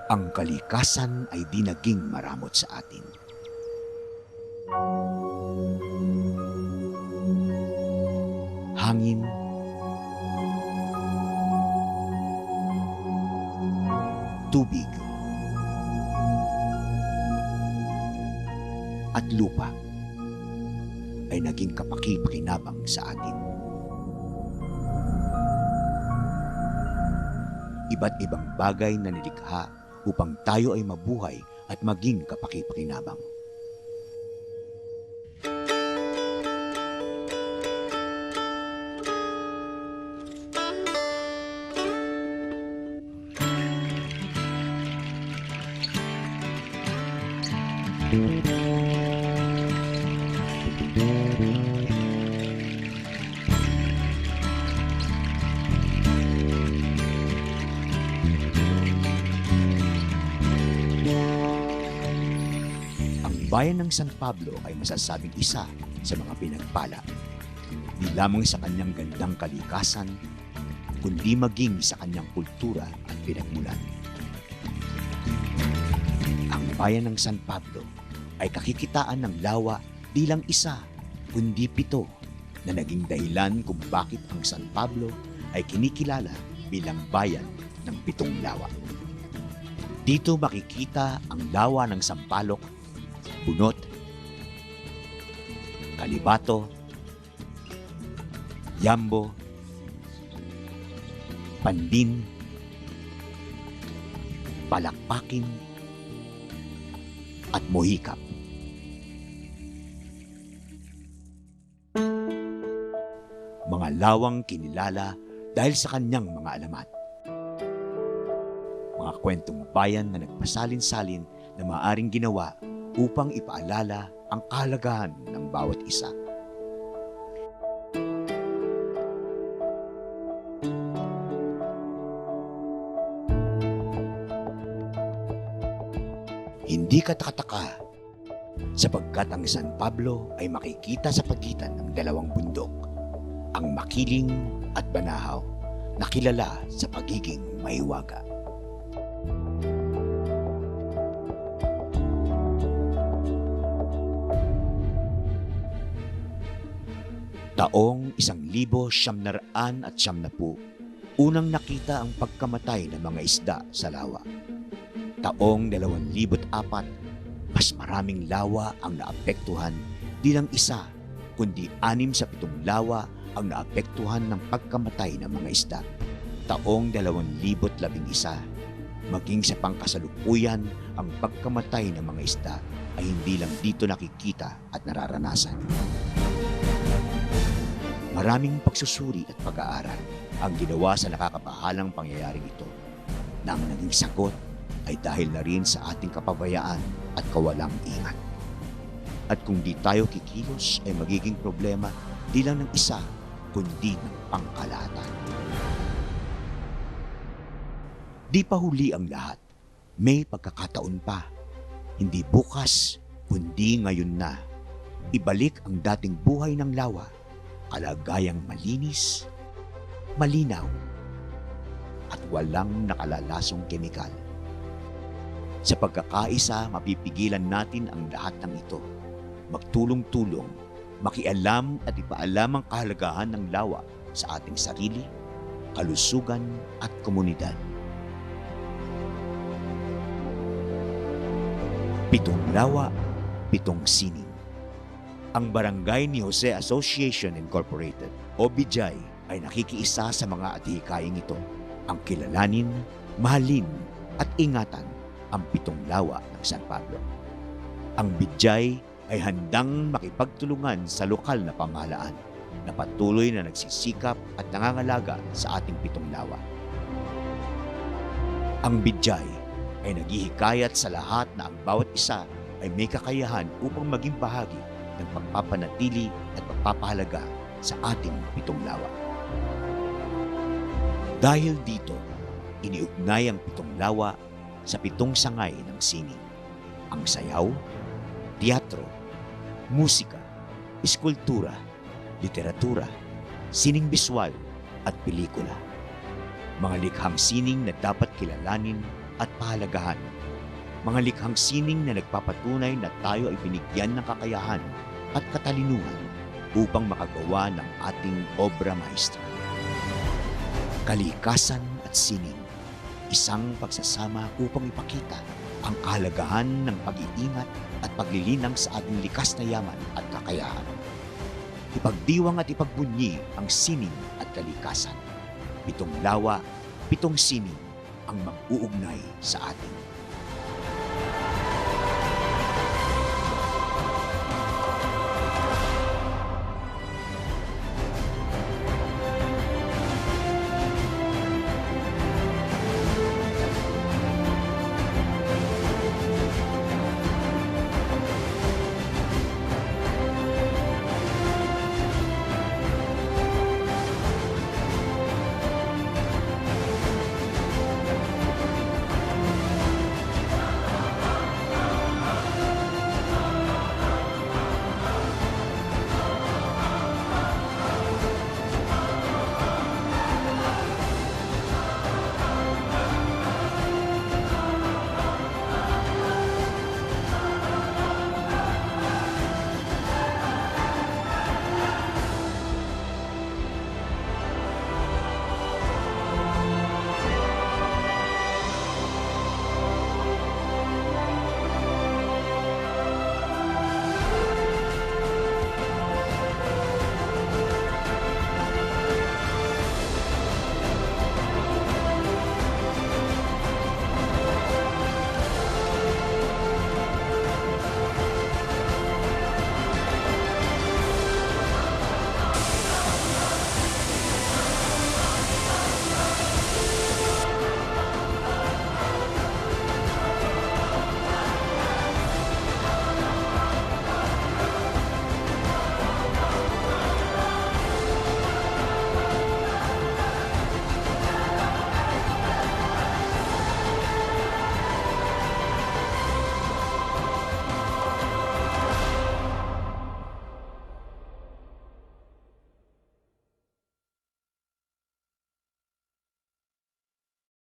Ang kalikasan ay di naging maramot sa atin. Hangin, tubig, at lupa ay naging kapaki-pakinabang sa atin. Iba't ibang bagay na nilikha upang tayo ay mabuhay at maging kapaki-pakinabang. Bayan ng San Pablo ay masasabing isa sa mga pinagpala, di lamang sa kanyang gandang kalikasan, kundi maging sa kanyang kultura at pinagmulan. Ang bayan ng San Pablo ay kakikitaan ng lawa di lang isa, kundi 7 na naging dahilan kung bakit ang San Pablo ay kinikilala bilang bayan ng 7 lawa. Dito makikita ang lawa ng Sampaloc, Bunot, Kalibato, Yambo, Pandin, Palakpakin, at Mohikap. Mga lawang kinilala dahil sa kanyang mga alamat. Mga kwentong bayan na nagpasalin-salin na maaring ginawa upang ipaalala ang kahalagahan ng bawat isa. Hindi katakataka sapagkat ang San Pablo ay makikita sa pagitan ng 2 bundok, ang Makiling at Banahaw, na kilala sa pagiging mahiwaga. Taong 1990, unang nakita ang pagkamatay ng mga isda sa lawa. Taong 2004, mas maraming lawa ang naapektuhan, di lang isa, kundi 6 sa 7 lawa ang naapektuhan ng pagkamatay ng mga isda. Taong 2011, maging sa pangkasalukuyan, ang pagkamatay ng mga isda ay hindi lang dito nakikita at nararanasan. Maraming pagsusuri at pag-aaral ang ginawa sa nakakabahalang pangyayaring ito, na ang naging sagot ay dahil na rin sa ating kapabayaan at kawalang ingat. At kung di tayo kikilos ay magiging problema di lang ng isa, kundi ng pangkalahatan. Di pa huli ang lahat. May pagkakataon pa. Hindi bukas, kundi ngayon na. Ibalik ang dating buhay ng lawa, kalagayang malinis, malinaw, at walang nakalalasong kemikal. Sa pagkakaisa, mapipigilan natin ang lahat ng ito. Magtulong-tulong, makialam at ipaalam ang kahalagahan ng lawa sa ating sarili, kalusugan at komunidad. 7 lawa, 7 sining. Ang barangay ni Jose Association Incorporated o BIJAY ay nakikiisa sa mga adhikaying ito. Ang kilalanin, mahalin at ingatan ang 7 lawa ng San Pablo. Ang BIJAY ay handang makipagtulungan sa lokal na pamahalaan na patuloy na nagsisikap at nangangalaga sa ating 7 lawa. Ang BIJAY ay naghihikayat sa lahat na ang bawat isa ay may kakayahan upang maging bahagi ng pagpapanatili at pagpapahalaga sa ating 7 lawa. Dahil dito, iniugnay ang 7 lawa sa 7 sangay ng sining: ang sayaw, teatro, musika, eskultura, literatura, sining biswal at pelikula. Mga likhang sining na dapat kilalanin at pahalagahan. Mga likhang sining na nagpapatunay na tayo ay binigyan ng kakayahan at katalinuhan upang makagawa ng ating obra maestra. Kalikasan at sining, isang pagsasama upang ipakita ang kahalagahan ng pag-iingat at paglilinang sa ating likas na yaman at kakayahan. Ipagdiwang at ipagbunyi ang sining at kalikasan. 7 lawa, 7 sining ang mag-uugnay sa atin.